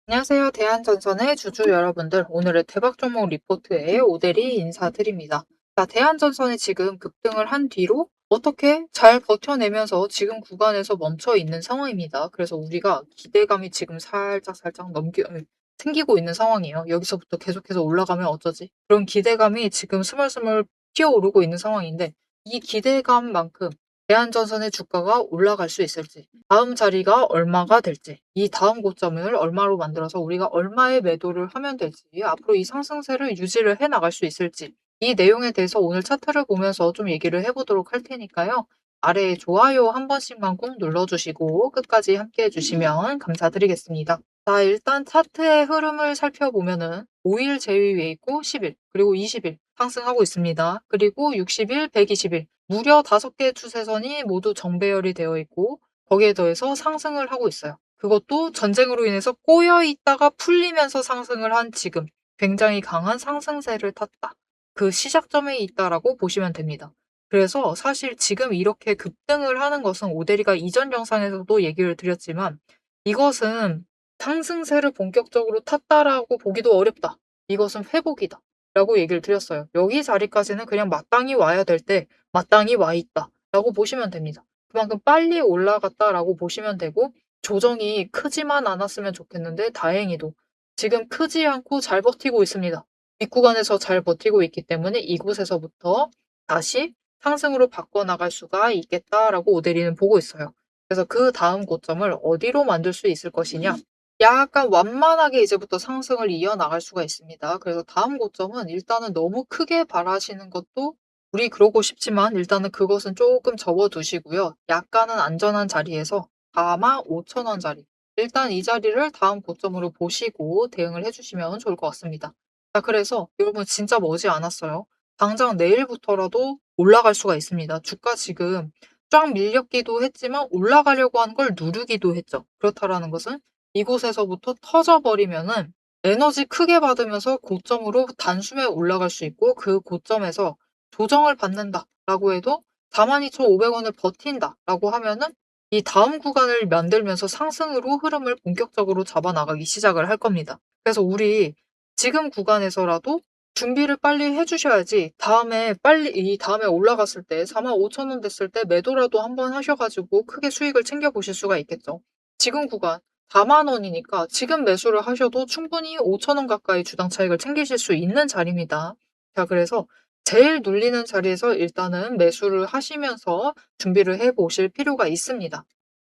안녕하세요. 대한전선의 주주 여러분들. 오늘의 대박 종목 리포트에 오대리 인사드립니다. 자, 대한전선이 지금 급등을 한 뒤로 어떻게 잘 버텨내면서 지금 구간에서 멈춰 있는 상황입니다. 그래서 우리가 기대감이 지금 살짝 생기고 있는 상황이에요. 여기서부터 계속해서 올라가면 어쩌지? 그런 기대감이 지금 스멀스멀 피어오르고 있는 상황인데 이 기대감만큼 대한전선의 주가가 올라갈 수 있을지, 다음 자리가 얼마가 될지, 이 다음 고점을 얼마로 만들어서 우리가 얼마의 매도를 하면 될지, 앞으로 이 상승세를 유지를 해 나갈 수 있을지, 이 내용에 대해서 오늘 차트를 보면서 좀 얘기를 해보도록 할 테니까요. 아래에 좋아요 한 번씩만 꼭 눌러주시고 끝까지 함께 해주시면 감사드리겠습니다. 자, 일단 차트의 흐름을 살펴보면은 5일 제외 있고 10일, 그리고 20일 상승하고 있습니다. 그리고 60일, 120일 무려 5개의 추세선이 모두 정배열이 되어 있고 거기에 더해서 상승을 하고 있어요. 그것도 전쟁으로 인해서 꼬여 있다가 풀리면서 상승을 한 지금 굉장히 강한 상승세를 탔다. 그 시작점에 있다라고 보시면 됩니다. 그래서 사실 지금 이렇게 급등을 하는 것은 오대리가 이전 영상에서도 얘기를 드렸지만 이것은 상승세를 본격적으로 탔다라고 보기도 어렵다. 이것은 회복이다. 라고 얘기를 드렸어요. 여기 자리까지는 그냥 마땅히 와야 될 때 마땅히 와 있다. 라고 보시면 됩니다. 그만큼 빨리 올라갔다라고 보시면 되고 조정이 크지만 않았으면 좋겠는데 다행히도 지금 크지 않고 잘 버티고 있습니다. 윗구간에서 잘 버티고 있기 때문에 이곳에서부터 다시 상승으로 바꿔나갈 수가 있겠다라고 오대리는 보고 있어요. 그래서 그 다음 고점을 어디로 만들 수 있을 것이냐? 약간 완만하게 이제부터 상승을 이어나갈 수가 있습니다. 그래서 다음 고점은 일단은 너무 크게 바라시는 것도 우리 그러고 싶지만 일단은 그것은 조금 접어두시고요. 약간은 안전한 자리에서 45,000원 자리. 일단 이 자리를 다음 고점으로 보시고 대응을 해주시면 좋을 것 같습니다. 자, 그래서 여러분 진짜 머지 않았어요. 당장 내일부터라도 올라갈 수가 있습니다. 주가 지금 쫙 밀렸기도 했지만 올라가려고 하는 걸 누르기도 했죠. 그렇다라는 것은 이곳에서부터 터져버리면은 에너지 크게 받으면서 고점으로 단숨에 올라갈 수 있고 그 고점에서 조정을 받는다라고 해도 42,500원을 버틴다라고 하면은 이 다음 구간을 만들면서 상승으로 흐름을 본격적으로 잡아 나가기 시작을 할 겁니다. 그래서 우리 지금 구간에서라도 준비를 빨리 해주셔야지 이 다음에 올라갔을 때 45,000원 됐을 때 매도라도 한번 하셔가지고 크게 수익을 챙겨보실 수가 있겠죠. 지금 구간 4만 원이니까 지금 매수를 하셔도 충분히 5,000원 가까이 주당 차익을 챙기실 수 있는 자리입니다. 자, 그래서 제일 눌리는 자리에서 일단은 매수를 하시면서 준비를 해 보실 필요가 있습니다.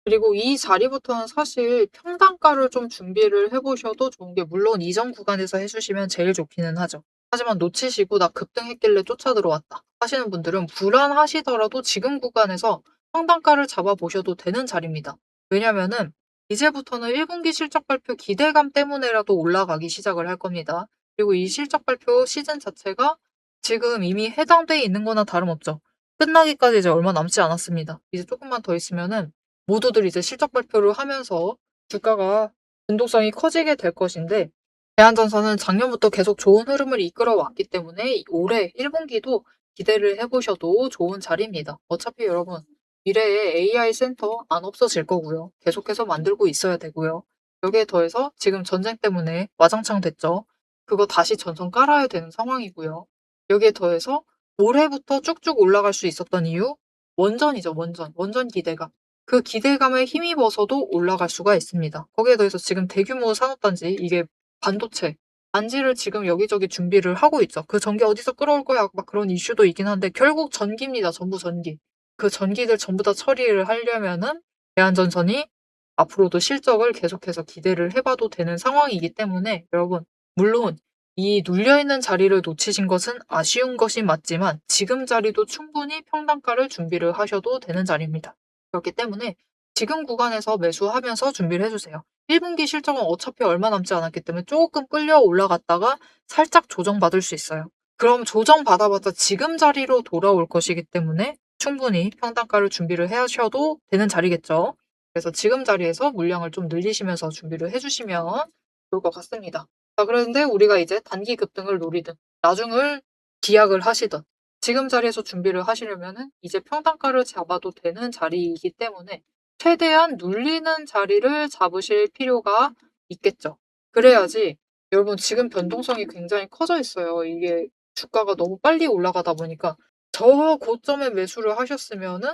그리고 이 자리부터는 사실 평단가를 좀 준비를 해 보셔도 좋은 게 물론 이전 구간에서 해 주시면 제일 좋기는 하죠. 하지만 놓치시고 '나 급등했길래 쫓아 들어왔다.' 하시는 분들은 불안하시더라도 지금 구간에서 평단가를 잡아 보셔도 되는 자리입니다. 왜냐면은 이제부터는 1 분기 실적 발표 기대감 때문에라도 올라가기 시작을 할 겁니다. 그리고 이 실적 발표 시즌 자체가 지금 이미 해당돼 있는 거나 다름없죠. 끝나기까지 이제 얼마 남지 않았습니다. 이제 조금만 더 있으면은 모두들 이제 실적 발표를 하면서 주가가 변동성이 커지게 될 것인데 대한전선은 작년부터 계속 좋은 흐름을 이끌어 왔기 때문에 올해 1분기도 기대를 해보셔도 좋은 자리입니다. 어차피 여러분 미래에 AI 센터 안 없어질 거고요. 계속해서 만들고 있어야 되고요. 여기에 더해서 지금 전쟁 때문에 와장창 됐죠. 그거 다시 전선 깔아야 되는 상황이고요. 여기에 더해서 올해부터 쭉쭉 올라갈 수 있었던 이유? 원전이죠, 원전. 원전 기대감. 그 기대감에 힘입어서도 올라갈 수가 있습니다. 거기에 더해서 지금 대규모 산업단지, 이게 반도체, 반지를 지금 여기저기 준비를 하고 있죠. 그 전기 어디서 끌어올 거야? 막 그런 이슈도 있긴 한데, 결국 전기입니다. 전부 전기. 그 전기들 전부 다 처리를 하려면은 대한전선이 앞으로도 실적을 계속해서 기대를 해봐도 되는 상황이기 때문에 여러분, 물론 이 눌려있는 자리를 놓치신 것은 아쉬운 것이 맞지만 지금 자리도 충분히 평단가를 준비를 하셔도 되는 자리입니다. 그렇기 때문에 지금 구간에서 매수하면서 준비를 해주세요. 1분기 실적은 어차피 얼마 남지 않았기 때문에 조금 끌려 올라갔다가 살짝 조정받을 수 있어요. 그럼 조정받아봤자 지금 자리로 돌아올 것이기 때문에 충분히 평단가를 준비를 하셔도 되는 자리겠죠. 그래서 지금 자리에서 물량을 좀 늘리시면서 준비를 해주시면 좋을 것 같습니다. 자, 그런데 우리가 이제 단기 급등을 노리든 나중을 기약을 하시든 지금 자리에서 준비를 하시려면은 이제 평단가를 잡아도 되는 자리이기 때문에 최대한 눌리는 자리를 잡으실 필요가 있겠죠. 그래야지 여러분 지금 변동성이 굉장히 커져 있어요. 이게 주가가 너무 빨리 올라가다 보니까 저 고점에 매수를 하셨으면은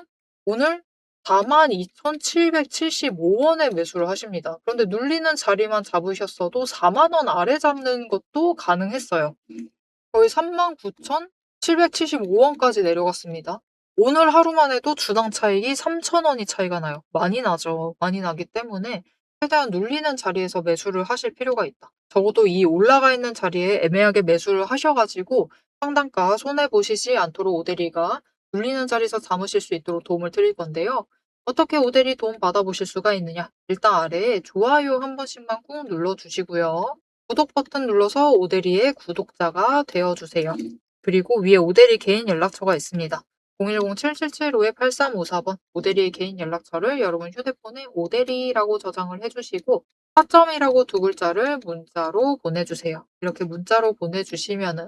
오늘 42,775원에 매수를 하십니다. 그런데 눌리는 자리만 잡으셨어도 40,000원 아래 잡는 것도 가능했어요. 거의 39,775원까지 내려갔습니다. 오늘 하루만 해도 주당 차익이 3,000원이 차이가 나요. 많이 나죠. 많이 나기 때문에 최대한 눌리는 자리에서 매수를 하실 필요가 있다. 적어도 이 올라가 있는 자리에 애매하게 매수를 하셔가지고 상단가 손해보시지 않도록 오대리가 눌리는 자리에서 잡으실 수 있도록 도움을 드릴 건데요. 어떻게 오대리 도움 받아보실 수가 있느냐? 일단 아래에 좋아요 한 번씩만 꾹 눌러주시고요. 구독 버튼 눌러서 오대리의 구독자가 되어주세요. 그리고 위에 오대리 개인 연락처가 있습니다. 010-7775-8354번 오대리의 개인 연락처를 여러분 휴대폰에 오대리라고 저장을 해주시고 4점이라고 두 글자를 문자로 보내주세요. 이렇게 문자로 보내주시면은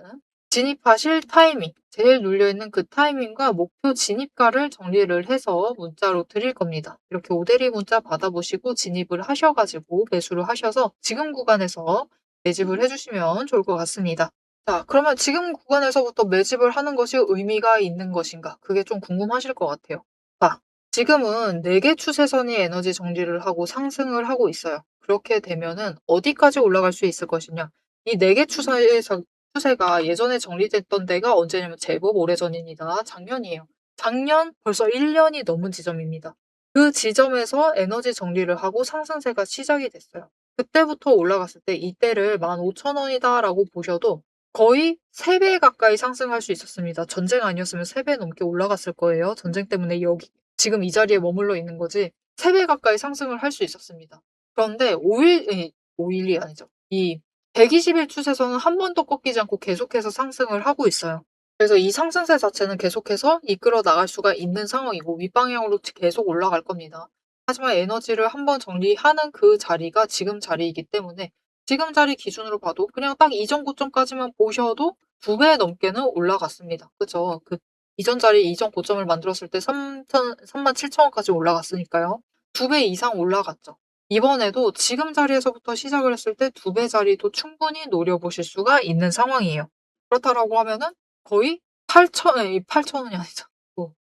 진입하실 타이밍, 제일 눌려있는 그 타이밍과 목표 진입가를 정리를 해서 문자로 드릴 겁니다. 이렇게 오대리 문자 받아보시고 진입을 하셔가지고 매수를 하셔서 지금 구간에서 매집을 해주시면 좋을 것 같습니다. 자, 그러면 지금 구간에서부터 매집을 하는 것이 의미가 있는 것인가? 그게 좀 궁금하실 것 같아요. 자, 지금은 4개 추세선이 에너지 정리를 하고 상승을 하고 있어요. 그렇게 되면은 어디까지 올라갈 수 있을 것이냐? 이 4개 추세가 예전에 정리됐던 데가 언제냐면 제법 오래전입니다. 작년이에요. 작년 벌써 1년이 넘은 지점입니다. 그 지점에서 에너지 정리를 하고 상승세가 시작이 됐어요. 그때부터 올라갔을 때 이때를 15,000원이다 라고 보셔도 거의 3배 가까이 상승할 수 있었습니다. 전쟁 아니었으면 3배 넘게 올라갔을 거예요. 전쟁 때문에 여기 지금 이 자리에 머물러 있는 거지 3배 가까이 상승을 할 수 있었습니다. 그런데 5일이 아니죠. 이 120일 추세선은 한 번도 꺾이지 않고 계속해서 상승을 하고 있어요. 그래서 이 상승세 자체는 계속해서 이끌어 나갈 수가 있는 상황이고 윗방향으로 계속 올라갈 겁니다. 하지만 에너지를 한번 정리하는 그 자리가 지금 자리이기 때문에 지금 자리 기준으로 봐도 그냥 딱 이전 고점까지만 보셔도 2배 넘게는 올라갔습니다. 그죠? 그 이전 자리, 이전 고점을 만들었을 때 37,000원까지 올라갔으니까요. 2배 이상 올라갔죠. 이번에도 지금 자리에서부터 시작을 했을 때 2배 자리도 충분히 노려보실 수가 있는 상황이에요. 그렇다라고 하면은 거의 8,000원이 아니죠.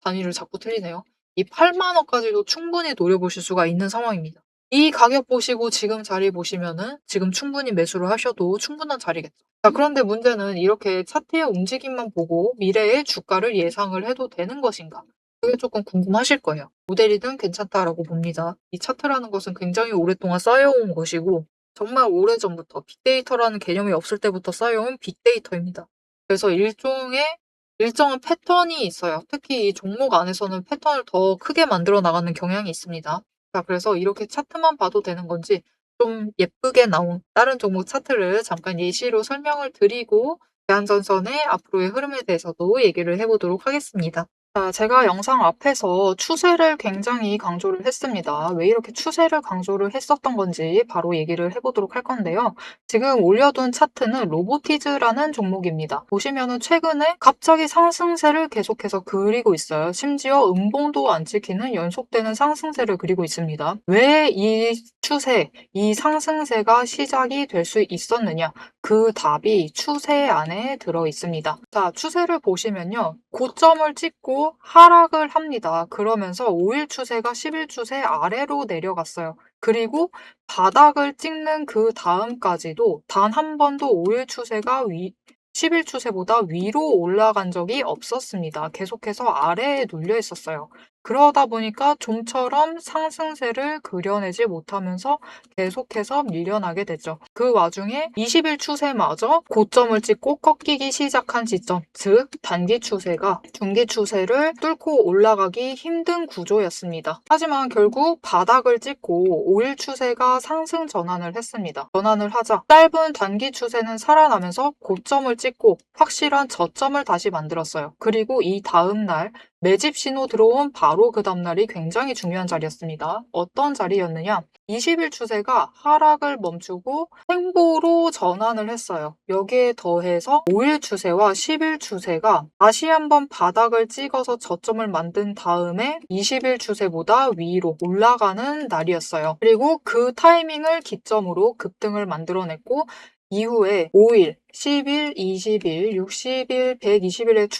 단위를 자꾸 틀리네요. 이 8만 원까지도 충분히 노려보실 수가 있는 상황입니다. 이 가격 보시고 지금 자리 보시면은 지금 충분히 매수를 하셔도 충분한 자리겠죠. 자, 그런데 문제는 이렇게 차트의 움직임만 보고 미래의 주가를 예상을 해도 되는 것인가? 그게 조금 궁금하실 거예요. 모델이든 괜찮다라고 봅니다. 이 차트라는 것은 굉장히 오랫동안 쌓여온 것이고 정말 오래전부터 빅데이터라는 개념이 없을 때부터 쌓여온 빅데이터입니다. 그래서 일정한 패턴이 있어요. 특히 이 종목 안에서는 패턴을 더 크게 만들어 나가는 경향이 있습니다. 자, 그래서 이렇게 차트만 봐도 되는 건지 좀 예쁘게 나온 다른 종목 차트를 잠깐 예시로 설명을 드리고 대한전선의 앞으로의 흐름에 대해서도 얘기를 해보도록 하겠습니다. 자, 제가 영상 앞에서 추세를 굉장히 강조를 했습니다. 왜 이렇게 추세를 강조를 했었던 건지 바로 얘기를 해보도록 할 건데요. 지금 올려둔 차트는 로보티즈라는 종목입니다. 보시면은 최근에 갑자기 상승세를 계속해서 그리고 있어요. 심지어 음봉도 안 찍히는 연속되는 상승세를 그리고 있습니다. 왜 이 추세, 이 상승세가 시작이 될 수 있었느냐? 그 답이 추세 안에 들어 있습니다. 자, 추세를 보시면요. 고점을 찍고 하락을 합니다. 그러면서 5일 추세가 10일 추세 아래로 내려갔어요. 그리고 바닥을 찍는 그 다음까지도 단 한 번도 5일 추세가 10일 추세보다 위로 올라간 적이 없었습니다. 계속해서 아래에 눌려 있었어요. 그러다 보니까 좀처럼 상승세를 그려내지 못하면서 계속해서 밀려나게 됐죠. 그 와중에 20일 추세마저 고점을 찍고 꺾이기 시작한 지점, 즉 단기 추세가 중기 추세를 뚫고 올라가기 힘든 구조였습니다. 하지만 결국 바닥을 찍고 5일 추세가 상승 전환을 했습니다. 전환을 하자 짧은 단기 추세는 살아나면서 고점을 찍고 확실한 저점을 다시 만들었어요. 그리고 이 다음 날 매집 신호 들어온 바로 바로 그 다음날이 굉장히 중요한 자리였습니다. 어떤 자리였느냐? 20일 추세가 하락을 멈추고 횡보로 전환을 했어요. 여기에 더해서 5일 추세와 10일 추세가 다시 한번 바닥을 찍어서 저점을 만든 다음에 20일 추세보다 위로 올라가는 날이었어요. 그리고 그 타이밍을 기점으로 급등을 만들어냈고 이후에 5일, 10일, 20일, 60일, 120일의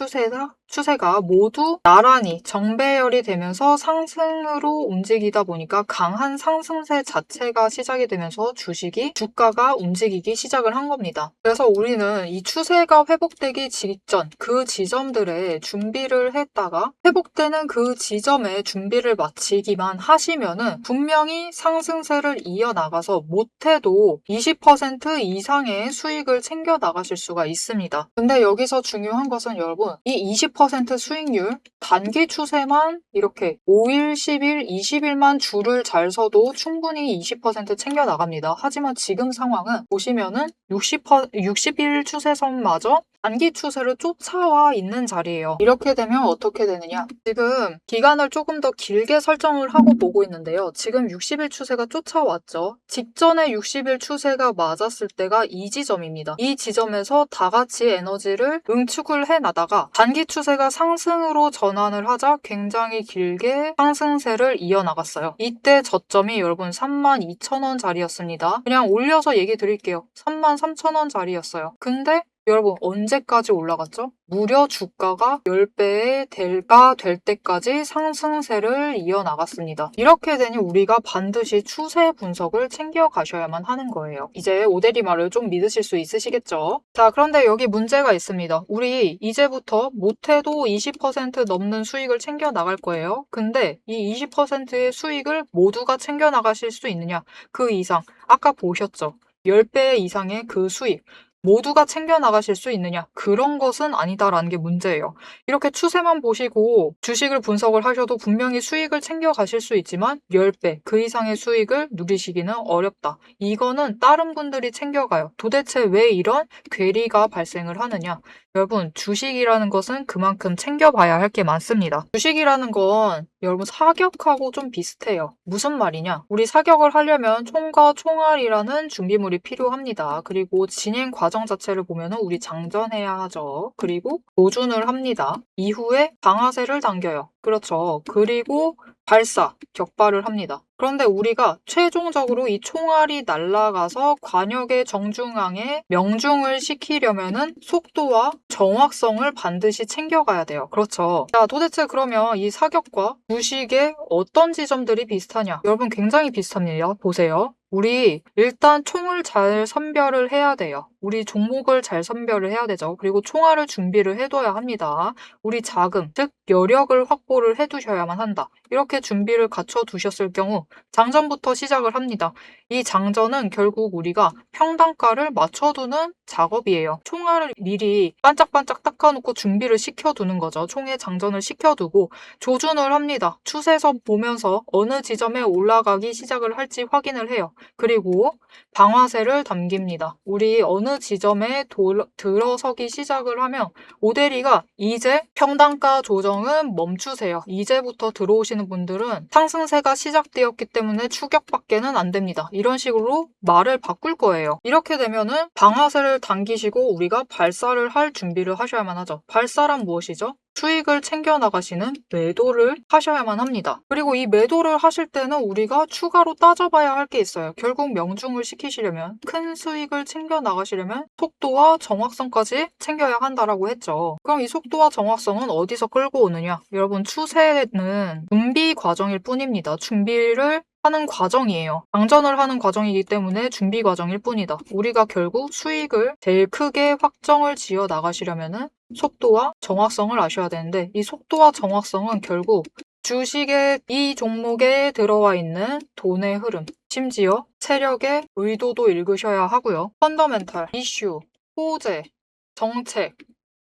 추세가 모두 나란히 정배열이 되면서 상승으로 움직이다 보니까 강한 상승세 자체가 시작이 되면서 주가가 움직이기 시작을 한 겁니다. 그래서 우리는 이 추세가 회복되기 직전 그 지점들에 준비를 했다가 회복되는 그 지점에 준비를 마치기만 하시면은 분명히 상승세를 이어나가서 못해도 20% 이상의 수익을 챙겨 나가실 수가 있습니다. 근데 여기서 중요한 것은 여러분, 이 20% 수익률 단기 추세만 이렇게 5일, 10일, 20일만 줄을 잘 서도 충분히 20% 챙겨 나갑니다. 하지만 지금 상황은 보시면은 60일 추세선마저 단기 추세를 쫓아와 있는 자리예요. 이렇게 되면 어떻게 되느냐? 지금 기간을 조금 더 길게 설정을 하고 보고 있는데요. 지금 60일 추세가 쫓아왔죠. 직전에 60일 추세가 맞았을 때가 이 지점입니다. 이 지점에서 다 같이 에너지를 응축을 해나다가 단기 추세가 상승으로 전환을 하자 굉장히 길게 상승세를 이어나갔어요. 이때 저점이 여러분 32,000원 자리였습니다. 그냥 올려서 얘기 드릴게요. 33,000원 자리였어요. 근데 여러분 언제까지 올라갔죠? 무려 주가가 10배의 대가 될 때까지 상승세를 이어나갔습니다. 이렇게 되니 우리가 반드시 추세 분석을 챙겨가셔야만 하는 거예요. 이제 오대리 말을 좀 믿으실 수 있으시겠죠? 자, 그런데 여기 문제가 있습니다. 우리 이제부터 못해도 20% 넘는 수익을 챙겨 나갈 거예요. 근데 이 20%의 수익을 모두가 챙겨 나가실 수 있느냐? 그 이상 아까 보셨죠? 10배 이상의 그 수익 모두가 챙겨 나가실 수 있느냐? 그런 것은 아니다라는 게 문제예요. 이렇게 추세만 보시고 주식을 분석을 하셔도 분명히 수익을 챙겨 가실 수 있지만 10배 그 이상의 수익을 누리시기는 어렵다. 이거는 다른 분들이 챙겨가요. 도대체 왜 이런 괴리가 발생을 하느냐? 여러분, 주식이라는 것은 그만큼 챙겨봐야 할 게 많습니다. 주식이라는 건 여러분 사격하고 좀 비슷해요. 무슨 말이냐? 우리 사격을 하려면 총과 총알이라는 준비물이 필요합니다. 그리고 진행 과정 자체를 보면은 우리 장전해야 하죠. 그리고 조준을 합니다. 이후에 방아쇠를 당겨요. 그렇죠. 그리고 발사, 격발을 합니다. 그런데 우리가 최종적으로 이 총알이 날아가서 관역의 정중앙에 명중을 시키려면은 속도와 정확성을 반드시 챙겨가야 돼요. 그렇죠. 자, 도대체 그러면 이 사격과 주식의 어떤 지점들이 비슷하냐? 여러분 굉장히 비슷합니다. 보세요. 우리 일단 총을 잘 선별을 해야 돼요. 우리 종목을 잘 선별을 해야 되죠. 그리고 총알을 준비를 해둬야 합니다. 우리 자금, 즉 여력을 확보를 해두셔야만 한다. 이렇게 준비를 갖춰두셨을 경우 장전부터 시작을 합니다. 이 장전은 결국 우리가 평단가를 맞춰두는 작업이에요. 총알을 미리 반짝반짝 닦아놓고 준비를 시켜두는 거죠. 총에 장전을 시켜두고 조준을 합니다. 추세선 보면서 어느 지점에 올라가기 시작을 할지 확인을 해요. 그리고 방아쇠를 당깁니다. 우리 어느 지점에 들어서기 시작을 하면 오대리가 이제 평단가 조정은 멈추세요. 이제부터 들어오시는 분들은 상승세가 시작되었기 때문에 추격밖에는 안 됩니다. 이런 식으로 말을 바꿀 거예요. 이렇게 되면은 방아쇠를 당기시고 우리가 발사를 할 준비를 하셔야만 하죠. 발사란 무엇이죠? 수익을 챙겨 나가시는 매도를 하셔야만 합니다. 그리고 이 매도를 하실 때는 우리가 추가로 따져봐야 할 게 있어요. 결국 명중을 시키시려면 큰 수익을 챙겨 나가시려면 속도와 정확성까지 챙겨야 한다라고 했죠. 그럼 이 속도와 정확성은 어디서 끌고 오느냐? 여러분 추세는 준비 과정일 뿐입니다. 준비를 하는 과정이에요. 장전을 하는 과정이기 때문에 준비 과정일 뿐이다. 우리가 결국 수익을 제일 크게 확정을 지어 나가시려면은 속도와 정확성을 아셔야 되는데 이 속도와 정확성은 결국 주식의 이 종목에 들어와 있는 돈의 흐름, 심지어 세력의 의도도 읽으셔야 하고요. 펀더멘탈, 이슈, 호재, 정책,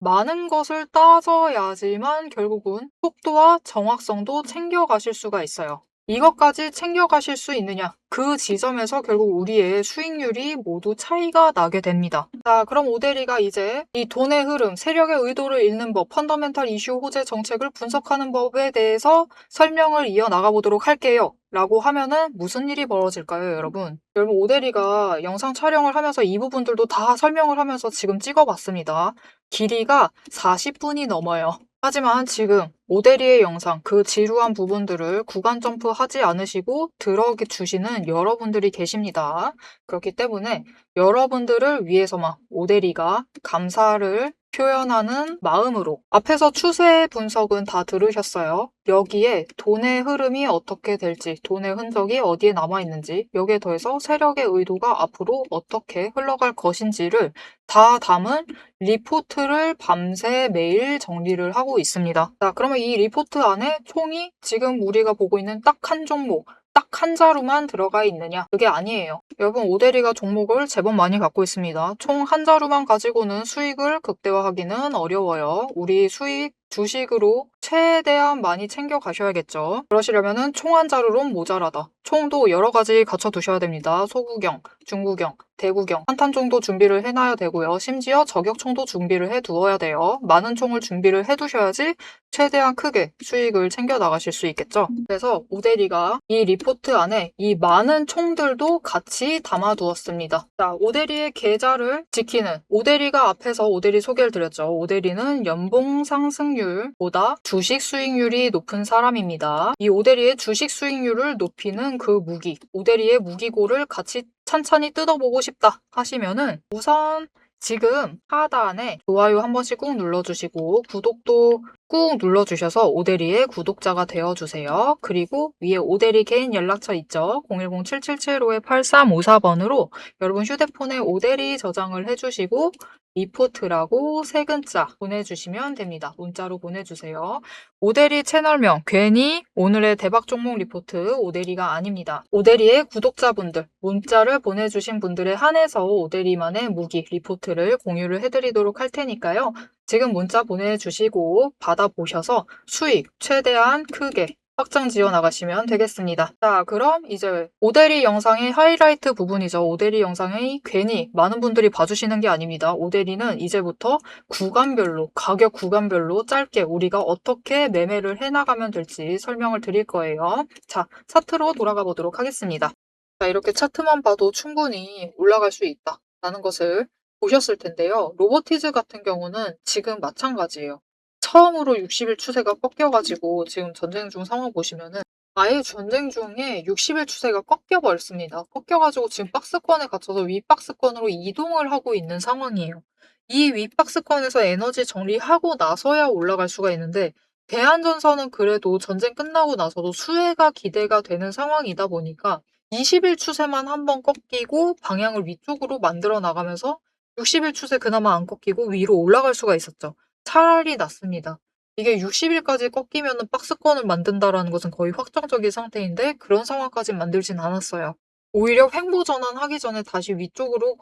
많은 것을 따져야지만 결국은 속도와 정확성도 챙겨가실 수가 있어요. 이것까지 챙겨가실 수 있느냐? 그 지점에서 결국 우리의 수익률이 모두 차이가 나게 됩니다. 자, 그럼 오대리가 이제 이 돈의 흐름, 세력의 의도를 읽는 법, 펀더멘탈 이슈 호재 정책을 분석하는 법에 대해서 설명을 이어나가 보도록 할게요. 라고 하면은 무슨 일이 벌어질까요, 여러분? 여러분, 오대리가 영상 촬영을 하면서 이 부분들도 다 설명을 하면서 지금 찍어봤습니다. 길이가 40분이 넘어요. 하지만 지금 오대리의 영상, 그 지루한 부분들을 구간 점프하지 않으시고 들어주시는 여러분들이 계십니다. 그렇기 때문에 여러분들을 위해서만 오대리가 감사를 표현하는 마음으로 앞에서 추세 분석은 다 들으셨어요. 여기에 돈의 흐름이 어떻게 될지, 돈의 흔적이 어디에 남아있는지, 여기에 더해서 세력의 의도가 앞으로 어떻게 흘러갈 것인지를 다 담은 리포트를 밤새 매일 정리를 하고 있습니다. 자, 그러면 이 리포트 안에 총이 지금 우리가 보고 있는 딱 한 종목, 딱 한 자루만 들어가 있느냐? 그게 아니에요. 여러분, 오대리가 종목을 제법 많이 갖고 있습니다. 총 한 자루만 가지고는 수익을 극대화하기는 어려워요. 우리 수익 주식으로 최대한 많이 챙겨 가셔야겠죠. 그러시려면은 총 한 자루론 모자라다. 총도 여러 가지 갖춰 두셔야 됩니다. 소구경, 중구경, 대구경, 한탄 정도 준비를 해놔야 되고요. 심지어 저격총도 준비를 해 두어야 돼요. 많은 총을 준비를 해 두셔야지 최대한 크게 수익을 챙겨 나가실 수 있겠죠. 그래서 오대리가 이 리포트 안에 이 많은 총들도 같이 담아 두었습니다. 자, 오대리의 계좌를 지키는 오대리가 앞에서 오대리 소개를 드렸죠. 오대리는 연봉 상승률보다 주식 수익률이 높은 사람입니다. 이 오대리의 주식 수익률을 높이는 그 무기, 오대리의 무기고를 같이 찬찬히 뜯어보고 싶다 하시면은 우선 지금 하단에 좋아요 한 번씩 꾹 눌러주시고 구독도 꾹 눌러주셔서 오대리의 구독자가 되어주세요. 그리고 위에 오대리 개인 연락처 있죠? 010-7775-8354번으로 여러분 휴대폰에 오대리 저장을 해주시고 리포트라고 세 글자 보내주시면 됩니다. 문자로 보내주세요. 오대리 채널명 괜히 오늘의 대박 종목 리포트 오대리가 아닙니다. 오대리의 구독자분들 문자를 보내주신 분들에 한해서 오대리만의 무기 리포트를 공유를 해드리도록 할 테니까요. 지금 문자 보내주시고 받아보셔서 수익 최대한 크게 확장 지어 나가시면 되겠습니다. 자, 그럼 이제 오대리 영상의 하이라이트 부분이죠. 오대리 영상이 괜히 많은 분들이 봐주시는 게 아닙니다. 오대리는 이제부터 구간별로, 가격 구간별로 짧게 우리가 어떻게 매매를 해나가면 될지 설명을 드릴 거예요. 자, 차트로 돌아가 보도록 하겠습니다. 자, 이렇게 차트만 봐도 충분히 올라갈 수 있다라는 것을 보셨을 텐데요. 로보티즈 같은 경우는 지금 마찬가지예요. 처음으로 60일 추세가 꺾여가지고 지금 전쟁 중 상황 보시면은 아예 전쟁 중에 60일 추세가 꺾여버렸습니다. 꺾여가지고 지금 박스권에 갇혀서 윗박스권으로 이동을 하고 있는 상황이에요. 이 윗박스권에서 에너지 정리하고 나서야 올라갈 수가 있는데 대한전선은 그래도 전쟁 끝나고 나서도 수혜가 기대가 되는 상황이다 보니까 20일 추세만 한번 꺾이고 방향을 위쪽으로 만들어 나가면서 60일 추세 그나마 안 꺾이고 위로 올라갈 수가 있었죠. 차라리 낫습니다. 이게 60일까지 꺾이면은 박스권을 만든다라는 것은 거의 확정적인 상태인데 그런 상황까지 만들진 않았어요. 오히려 횡보 전환하기 전에 다시 위쪽으로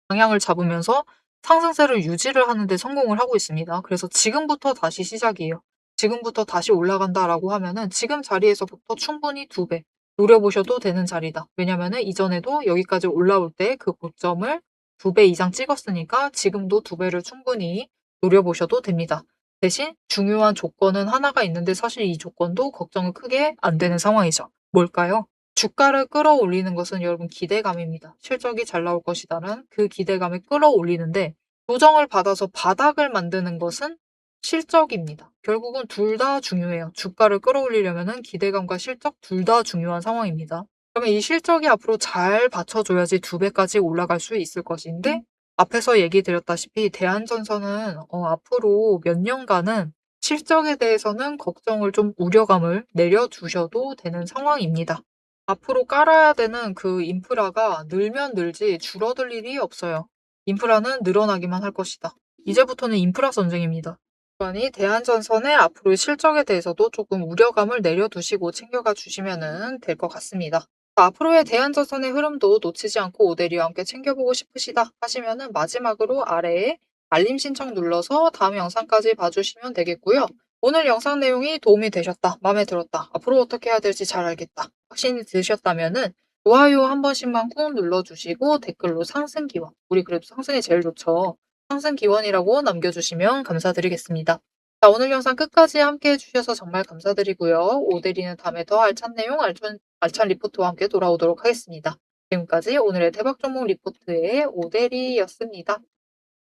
방향을 잡으면서 상승세를 유지를 하는 데 성공을 하고 있습니다. 그래서 지금부터 다시 시작이에요. 지금부터 다시 올라간다라고 하면은 지금 자리에서부터 충분히 2배 노려보셔도 되는 자리다. 왜냐면은 이전에도 여기까지 올라올 때 그 고점을 2배 이상 찍었으니까 지금도 2배를 충분히 노려보셔도 됩니다. 대신 중요한 조건은 하나가 있는데 사실 이 조건도 걱정은 크게 안 되는 상황이죠. 뭘까요? 주가를 끌어올리는 것은 여러분 기대감입니다. 실적이 잘 나올 것이다라는 그 기대감을 끌어올리는데 조정을 받아서 바닥을 만드는 것은 실적입니다. 결국은 둘 다 중요해요. 주가를 끌어올리려면 기대감과 실적 둘 다 중요한 상황입니다. 그러면 이 실적이 앞으로 잘 받쳐줘야지 2배까지 올라갈 수 있을 것인데 앞에서 얘기 드렸다시피 대한전선은 앞으로 몇 년간은 실적에 대해서는 걱정을 좀 우려감을 내려두셔도 되는 상황입니다. 앞으로 깔아야 되는 그 인프라가 늘면 늘지 줄어들 일이 없어요. 인프라는 늘어나기만 할 것이다. 이제부터는 인프라 전쟁입니다. 그러니 대한전선의 앞으로의 실적에 대해서도 조금 우려감을 내려두시고 챙겨가 주시면 될 것 같습니다. 앞으로의 대한전선의 흐름도 놓치지 않고 오대리와 함께 챙겨보고 싶으시다 하시면은 마지막으로 아래에 알림 신청 눌러서 다음 영상까지 봐주시면 되겠고요. 오늘 영상 내용이 도움이 되셨다, 마음에 들었다, 앞으로 어떻게 해야 될지 잘 알겠다, 확신이 드셨다면은 좋아요 한 번씩만 꾹 눌러주시고 댓글로 상승 기원, 우리 그래도 상승이 제일 좋죠. 상승 기원이라고 남겨주시면 감사드리겠습니다. 자, 오늘 영상 끝까지 함께 해주셔서 정말 감사드리고요. 오대리는 다음에 더 알찬 내용, 알찬 리포트와 함께 돌아오도록 하겠습니다. 지금까지 오늘의 대박 종목 리포트의 오대리였습니다.